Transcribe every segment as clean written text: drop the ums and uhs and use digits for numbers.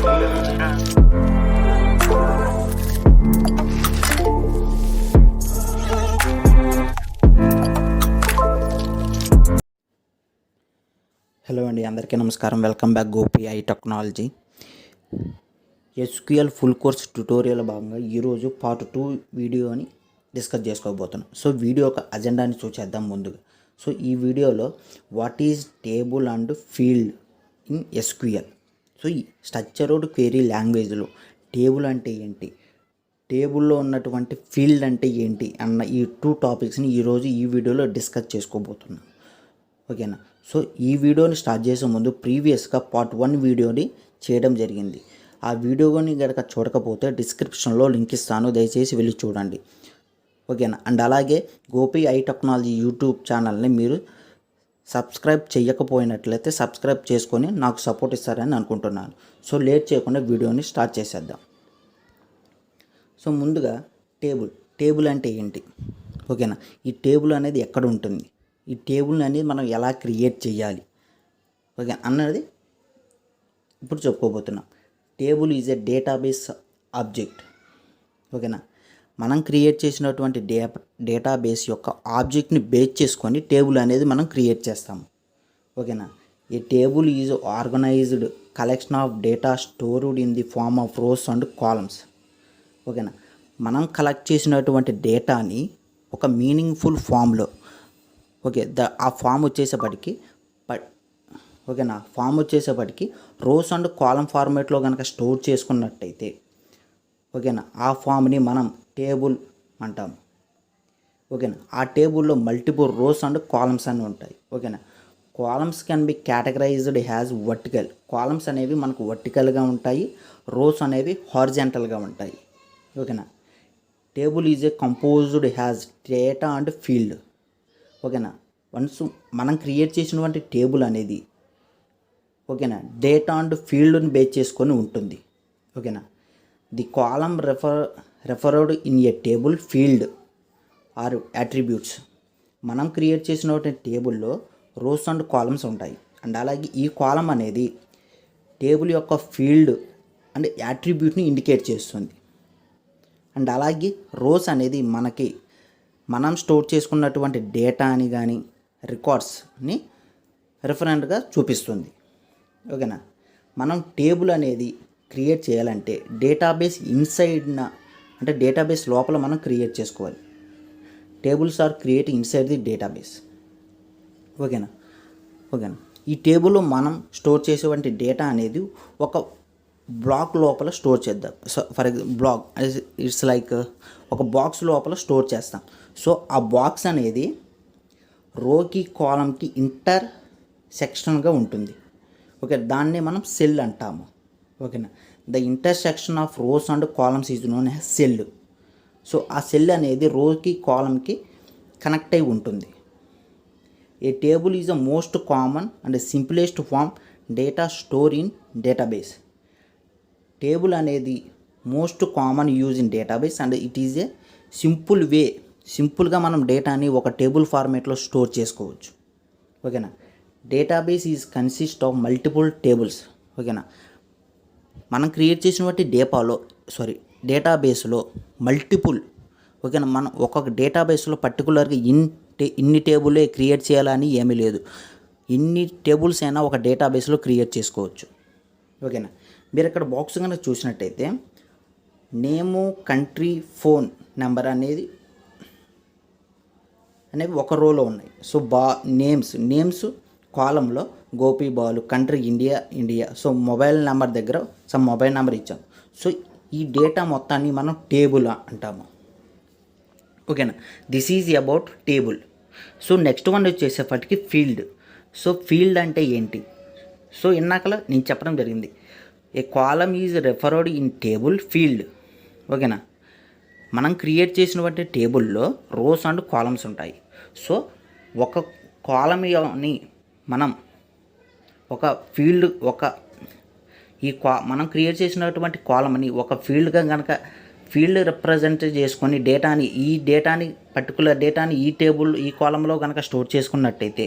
Hello అండి, అందరికీ నమస్కారం. Welcome back Gopi I technology. SQL full course tutorial భాగంగా ఈరోజు Part-2 వీడియోని డిస్కస్ చేసుకోబోతున్నాం. సో వీడియో యొక్క అజెండాని చూసేద్దాం ముందుగా. సో ఈ వీడియోలో what is table and field in SQL. So ఈ స్ట్రక్చర్డ్ క్వెరీ లాంగ్వేజ్లో టేబుల్ అంటే ఏంటి, టేబుల్లో ఉన్నటువంటి ఫీల్డ్ అంటే ఏంటి అన్న ఈ 2 టాపిక్స్ని ఈరోజు ఈ వీడియోలో డిస్కస్ చేసుకోబోతున్నాం. ఓకేనా. సో ఈ వీడియోని స్టార్ట్ చేసే ముందు ప్రీవియస్గా Part-1 వీడియోని చేయడం జరిగింది. ఆ వీడియోని కనుక చూడకపోతే డిస్క్రిప్షన్లో లింక్ ఇస్తాను, దయచేసి వెళ్ళి చూడండి. ఓకేనా. అండ్ అలాగే గోపి ఐ టెక్నాలజీ యూట్యూబ్ ఛానల్ని మీరు సబ్స్క్రైబ్ చేయకపోయినట్లయితే సబ్స్క్రైబ్ చేసుకొని నాకు సపోర్ట్ ఇస్తారని అనుకుంటున్నాను. సో లేట్ చేయకుండా వీడియోని స్టార్ట్ చేసేద్దాం. సో ముందుగా టేబుల్ అంటే ఏంటి, ఓకేనా. ఈ టేబుల్ అనేది ఎక్కడ ఉంటుంది, ఈ టేబుల్ అనేది మనం ఎలా క్రియేట్ చేయాలి, ఓకే అన్నది ఇప్పుడు చెప్పుకోబోతున్నాం. Table is a database object. ఓకేనా. మనం క్రియేట్ చేసినటువంటి డేటాబేస్ యొక్క ఆబ్జెక్ట్ని బేస్ చేసుకొని టేబుల్ అనేది మనం క్రియేట్ చేస్తాము. ఓకేనా. A table is organised collection of data stored in the form of rows and columns. ఓకేనా. మనం కలెక్ట్ చేసినటువంటి డేటాని ఒక మీనింగ్ఫుల్ ఫామ్లో, ఓకే, ఆ ఫామ్ వచ్చేసేపటికి ఓకేనా, ఫామ్ వచ్చేసేపటికి రోస్ అండ్ కాలం ఫార్మేట్లో కనుక స్టోర్ చేసుకున్నట్టయితే, ఓకేనా, ఆ ఫామ్ని మనం టేబుల్ అంటాము. ఓకేనా. ఆ టేబుల్లో మల్టిపుల్ రోస్ అండ్ కాలమ్స్ అన్నీ ఉంటాయి. ఓకేనా. Columns can be categorised has vertical. Columns అనేవి మనకు వర్టికల్గా ఉంటాయి, రోస్ అనేవి హారిజాంటల్గా ఉంటాయి. ఓకేనా. Table is A composed has data and field. ఓకేనా. వన్స్ మనం క్రియేట్ చేసినటువంటి టేబుల్ అనేది, ఓకేనా, డేటా అండ్ ఫీల్డ్ని బేస్ చేసుకొని ఉంటుంది. ఓకేనా. The column referred in a table field are attributes. మనం క్రియేట్ చేసినటువంటి టేబుల్లో రోస్ అండ్ కాలమ్స్ ఉంటాయి. అండ్ అలాగే ఈ కాలం అనేది టేబుల్ యొక్క ఫీల్డ్ అండ్ యాట్రిబ్యూట్ని ఇండికేట్ చేస్తుంది. అండ్ అలాగే రోస్ అనేది మనం స్టోర్ చేసుకున్నటువంటి డేటాని కానీ రికార్డ్స్ని రిఫరెంట్గా చూపిస్తుంది. ఓకేనా. మనం టేబుల్ అనేది క్రియేట్ చేయాలంటే డేటాబేస్ అంటే డేటాబేస్ లోపల మనం క్రియేట్ చేసుకోవాలి. Tables are create inside the database. ఓకేనా. ఈ టేబుల్లో మనం స్టోర్ చేసేటువంటి డేటా అనేది ఒక బ్లాక్ లోపల స్టోర్ చేద్దాం. So for example block it's like ఒక బాక్స్ లోపల స్టోర్ చేస్తాం. సో ఆ బాక్స్ అనేది రోకి కాలంకి ఇంటర్ సెక్షన్గా ఉంటుంది. ఓకే, దాన్నే మనం సెల్ అంటాము. ఓకేనా. The intersection of rows and columns is known as cell. So ఆ సెల్ అనేది రోకి కాలంకి కనెక్ట్ అయి ఉంటుంది. A table is the most common and simplest form data store in database. Table అనేది most common use in database and it is a సింపుల్గా మనం డేటాని ఒక టేబుల్ ఫార్మేట్లో స్టోర్ చేసుకోవచ్చు. ఓకేనా. Database is consist of multiple tables. ఓకేనా. మనం క్రియేట్ చేసినటువంటి డేటాబేస్లో మల్టిపుల్, ఓకేనా, మనం ఒక్కొక్క డేటాబేస్లో పర్టికులర్గా ఇన్ని టేబులే క్రియేట్ చేయాలని ఏమీ లేదు. ఇన్ని టేబుల్స్ అయినా ఒక డేటాబేస్లో క్రియేట్ చేసుకోవచ్చు. ఓకేనా. మీరు ఇక్కడ బాక్స్ కనుక చూసినట్టయితే నేము, కంట్రీ, ఫోన్ నెంబర్ అనేవి ఒక రోలో ఉన్నాయి. సో నేమ్స్ కాలంలో Gopi Balu, country India. So mobile number దగ్గర మొబైల్ నెంబర్ ఇచ్చాం. సో ఈ డేటా మొత్తాన్ని మనం టేబుల్ అంటాము. ఓకేనా. This is about table. So next one వచ్చేసేపటికి ఫీల్డ్. సో ఫీల్డ్ అంటే ఏంటి, సో ఇందాకలా నేను చెప్పడం జరిగింది. A column is referred in table field. ఓకేనా. మనం క్రియేట్ చేసినటువంటి టేబుల్లో రోస్ అండ్ కాలమ్స్ ఉంటాయి. సో ఒక కాలమ్ని మనం ఒక ఫీల్డ్ మనం క్రియేట్ చేసినటువంటి కాలమ్ని ఒక ఫీల్డ్గా కనుక ఫీల్డ్ రిప్రజెంట్ చేసుకొని డేటాని పర్టికులర్ డేటాని ఈ కాలంలో కనుక స్టోర్ చేసుకున్నట్టయితే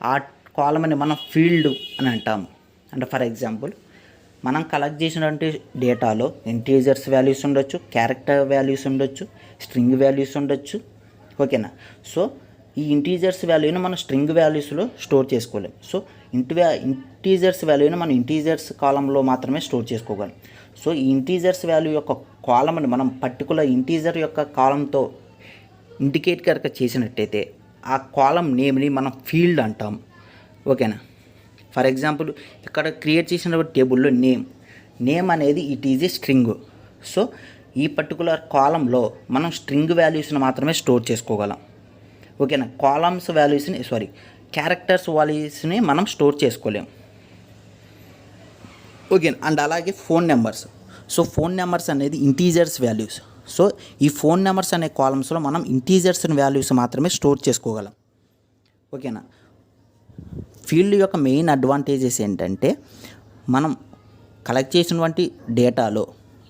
ఆ కాలమ్ని మనం ఫీల్డ్ అని అంటాము. అంటే ఫర్ ఎగ్జాంపుల్ మనం కలెక్ట్ చేసినటువంటి డేటాలో ఇంటీజర్స్ వాల్యూస్ ఉండొచ్చు, క్యారెక్టర్ వాల్యూస్ ఉండొచ్చు, స్ట్రింగ్ వాల్యూస్ ఉండొచ్చు. ఓకేనా. సో ఈ ఇంటీజర్స్ వాల్యూని మనం స్ట్రింగ్ వాల్యూస్లో స్టోర్ చేసుకోలేం. సో ఇంటీజర్స్ వాల్యూని మనం ఇంటీజర్స్ కాలంలో మాత్రమే స్టోర్ చేసుకోగలం. సో ఈ ఇంటీజర్స్ వాల్యూ యొక్క కాలంని మనం పర్టికులర్ ఇంటీజర్ యొక్క కాలంతో ఇండికేట్ కనుక చేసినట్టయితే ఆ కాలం నేమ్ని మనం ఫీల్డ్ అంటాం. ఓకేనా. ఫర్ ఎగ్జాంపుల్ ఇక్కడ క్రియేట్ చేసిన టేబుల్లో నేమ్ అనేది it is a string. So ఈ పర్టికులర్ కాలంలో మనం స్ట్రింగ్ వాల్యూస్ని మాత్రమే స్టోర్ చేసుకోగలం. ఓకేనా. కాలమ్స్ వాల్యూస్ని క్యారెక్టర్స్ వాల్యూస్ని మనం స్టోర్ చేసుకోలేం. ఓకే. అండ్ అలాగే phone numbers. So phone numbers అనేది ఇంటీజర్స్ వాల్యూస్. సో ఈ ఫోన్ నెంబర్స్ అనే కాలమ్స్లో మనం ఇంటీజర్స్ వాల్యూస్ మాత్రమే స్టోర్ చేసుకోగలం. ఓకేనా. ఫీల్డ్ యొక్క మెయిన్ అడ్వాంటేజెస్ ఏంటంటే మనం కలెక్ట్ చేసినటువంటి డేటాలో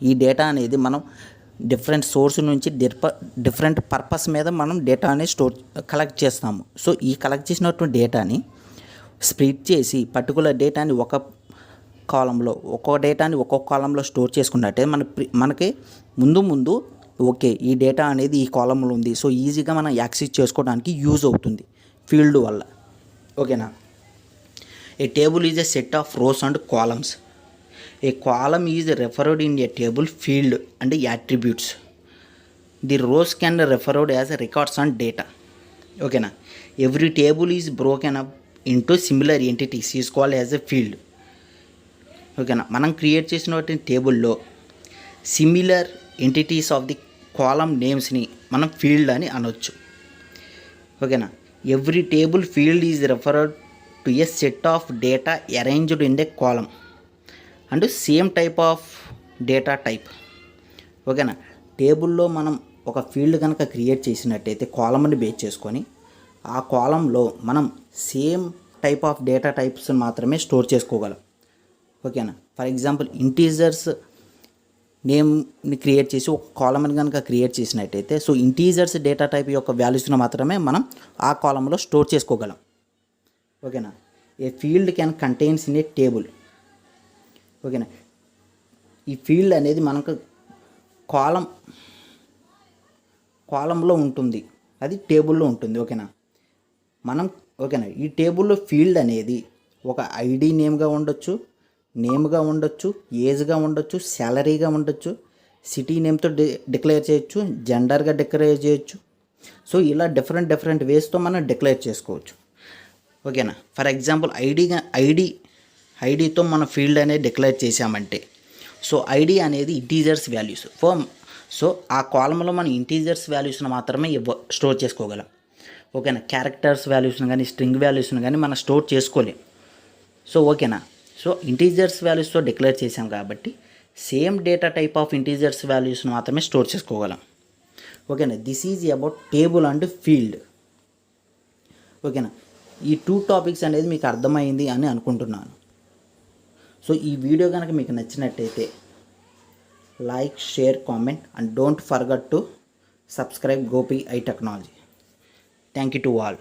ఈ డేటా అనేది మనం డిఫరెంట్ సోర్స్ నుంచి డిఫరెంట్ పర్పస్ మీద మనం డేటాని కలెక్ట్ చేస్తాము. సో ఈ కలెక్ట్ చేసినటువంటి డేటాని స్ప్లిట్ చేసి పర్టికులర్ డేటాని ఒక్కొక్క డేటాని ఒక్కొక్క కాలంలో స్టోర్ చేసుకున్నట్టే మనకి ముందు ఓకే ఈ డేటా అనేది ఈ కాలంలో ఉంది, సో ఈజీగా మనం యాక్సెస్ చేసుకోవడానికి యూజ్ అవుతుంది ఫీల్డ్ వల్ల. ఓకేనా. A table is a set of rows and columns. A column is referred in a table field and attributes. The rows can referred as records and data. ఓకేనా. Every table is broken up into similar entities is called as a field. ఓకేనా. మనం create చేసినటువంటి టేబుల్లో similar entities of the column నేమ్స్ని మనం field అని అనొచ్చు. ఓకేనా. Every table field is referred to a set of data arranged in the column and same type of data type. ఓకేనా. టేబుల్లో మనం ఒక ఫీల్డ్ కనుక క్రియేట్ చేసినట్టయితే కాలమ్ని బేస్ చేసుకొని ఆ కాలంలో మనం same type of data types మాత్రమే స్టోర్ చేసుకోగలం. ఓకేనా. ఫర్ ఎగ్జాంపుల్ ఇంటీజర్స్ నేమ్ని క్రియేట్ చేసి ఒక కాలమ్ని కనుక క్రియేట్ చేసినట్టయితే సో ఇంటీజర్స్ డేటా టైప్ యొక్క వాల్యూస్ని మాత్రమే మనం ఆ కాలంలో స్టోర్ చేసుకోగలం. ఓకేనా. A field can contains in a table. ఓకేనా. ఈ ఫీల్డ్ అనేది మనకు కాలంలో ఉంటుంది, అది టేబుల్లో ఉంటుంది. ఓకేనా. ఈ టేబుల్లో ఫీల్డ్ అనేది ఒక ఐడి నేమ్గా ఉండొచ్చు, ఏజ్గా ఉండొచ్చు, శాలరీగా ఉండొచ్చు, సిటీ నేమ్తో డిక్లేర్ చేయొచ్చు, జెండర్గా డిక్లేర్ చేయొచ్చు. సో ఇలా డిఫరెంట్ వేస్తో మనం డిక్లేర్ చేసుకోవచ్చు. ఓకేనా. ఫర్ ఎగ్జాంపుల్ ఐడితో మన ఫీల్డ్ అనేది డిక్లేర్ చేసామంటే సో ఐడి అనేది ఇంటీజర్స్ వాల్యూస్. సో ఆ కాలంలో మనం ఇంటీజర్స్ వాల్యూస్ని మాత్రమే స్టోర్ చేసుకోగలం. ఓకేనా. క్యారెక్టర్స్ వాల్యూస్ని కానీ స్ట్రింగ్ వాల్యూస్ని కానీ మనం స్టోర్ చేసుకోలేం. సో ఓకేనా. సో ఇంటీజర్స్ వాల్యూస్తో డిక్లేర్ చేసాం కాబట్టి same data type of integers వాల్యూస్ని మాత్రమే స్టోర్ చేసుకోగలం. ఓకేనా. This is about table and field. ఓకేనా. ఈ 2 టాపిక్స్ అనేది మీకు అర్థమైంది అని అనుకుంటున్నాను. సో ఈ వీడియో కనుక మీకు నచ్చినట్టయితే like, share, comment and don't forget to subscribe Gopi I Technology. Thank you to all.